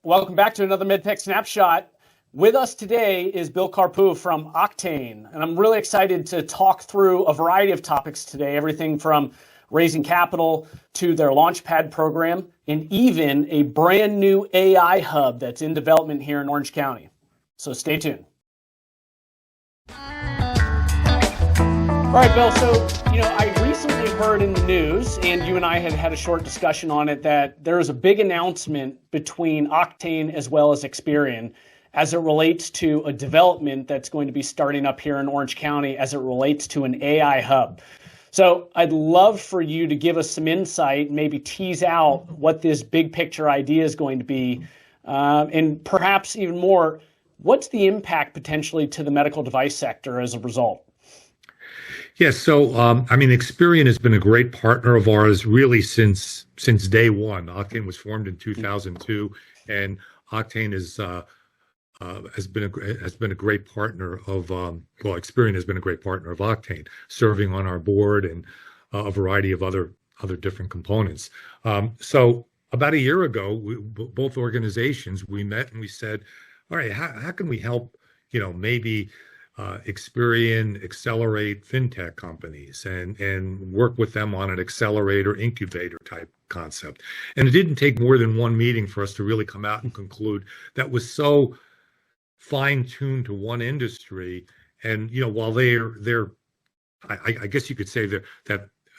Welcome back to another Medtech Snapshot. With us today is Bill Carpou from Octane, and I'm really excited to talk through a variety of topics today, everything from raising capital to their Launchpad program, and even a brand new AI hub that's in development here in Orange County. So stay tuned. All right, Bill, so, I recently heard in the news, and you and I had a short discussion on it, that there is a big announcement between Octane as well as Experian as it relates to a development that's going to be starting up here in Orange County as it relates to an AI hub. So I'd love for you to give us some insight, maybe tease out what this big picture idea is going to be, and perhaps even more, what's the impact potentially to the medical device sector as a result? Yes, so Experian has been a great partner of ours really since day one. Octane was formed in 2002, and Octane has been a great partner of Experian has been a great partner of Octane, serving on our board and a variety of other different components. So about a year ago, both organizations, we met and we said, all right, how can we help maybe Experian accelerate fintech companies and work with them on an accelerator incubator type concept. And it didn't take more than one meeting for us to really come out and conclude that was so fine-tuned to one industry. And while I guess you could say that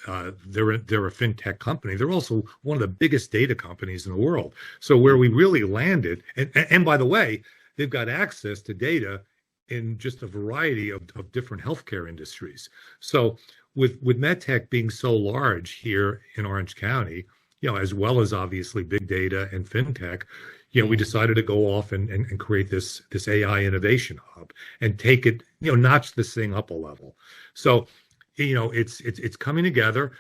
they're a fintech company, they're also one of the biggest data companies in the world. So where we really landed, and by the way, they've got access to data in just a variety of different healthcare industries. So with MedTech being so large here in Orange County, as well as obviously big data and fintech, we decided to go off and create this AI innovation hub and take it, notch this thing up a level. So, it's coming together.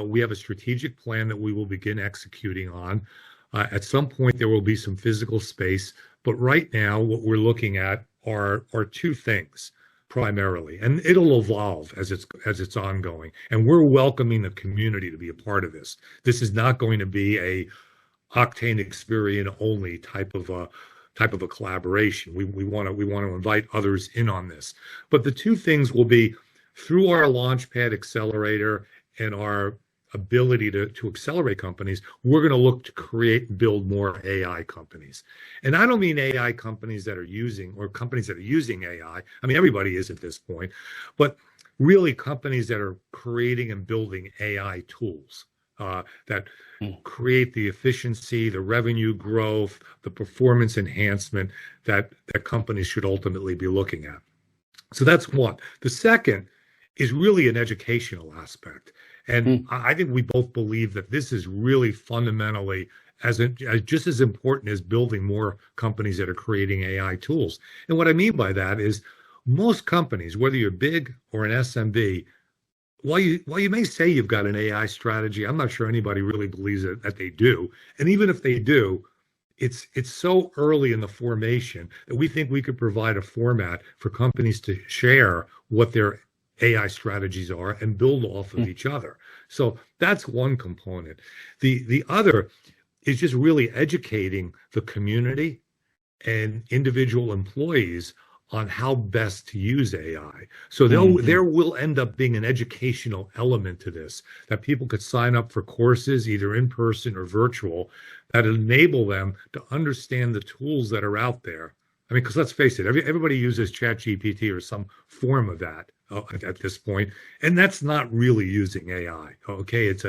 We have a strategic plan that we will begin executing on. At some point, there will be some physical space, but right now, what we're looking at are two things primarily, and it'll evolve as it's ongoing. And we're welcoming the community to be a part of this. This is not going to be a Octane Experian only type of a collaboration. We want to invite others in on this. But the two things will be through our Launchpad accelerator and our ability to accelerate companies, we're going to look to create and build more AI companies. And I don't mean AI companies that are using AI. I mean, everybody is at this point, but really companies that are creating and building AI tools that create the efficiency, the revenue growth, the performance enhancement that companies should ultimately be looking at. So that's one. The second is really an educational aspect. And I think we both believe that this is really fundamentally just as important as building more companies that are creating AI tools. And what I mean by that is most companies, whether you're big or an SMB, while you may say you've got an AI strategy, I'm not sure anybody really believes that they do. And even if they do, it's so early in the formation that we think we could provide a format for companies to share what their AI strategies are and build off of each other. So that's one component. The other is just really educating the community and individual employees on how best to use AI. So there will end up being an educational element to this, that people could sign up for courses, either in person or virtual, that enable them to understand the tools that are out there. I mean, because let's face it, everybody uses ChatGPT or some form of that at this point, and that's not really using AI. Okay, it's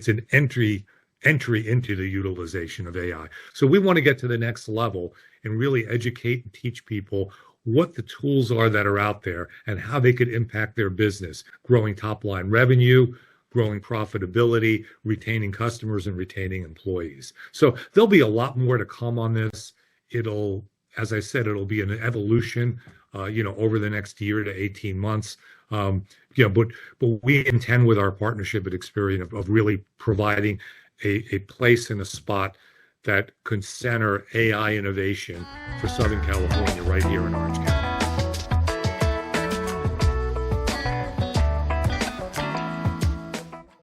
an entry into the utilization of AI. So we want to get to the next level and really educate and teach people what the tools are that are out there and how they could impact their business, growing top line revenue, growing profitability, retaining customers, and retaining employees. So there'll be a lot more to come on this. As I said, it'll be an evolution, over the next year to 18 months. But we intend with our partnership at Experian of really providing a place and a spot that could center AI innovation for Southern California right here in Orange County.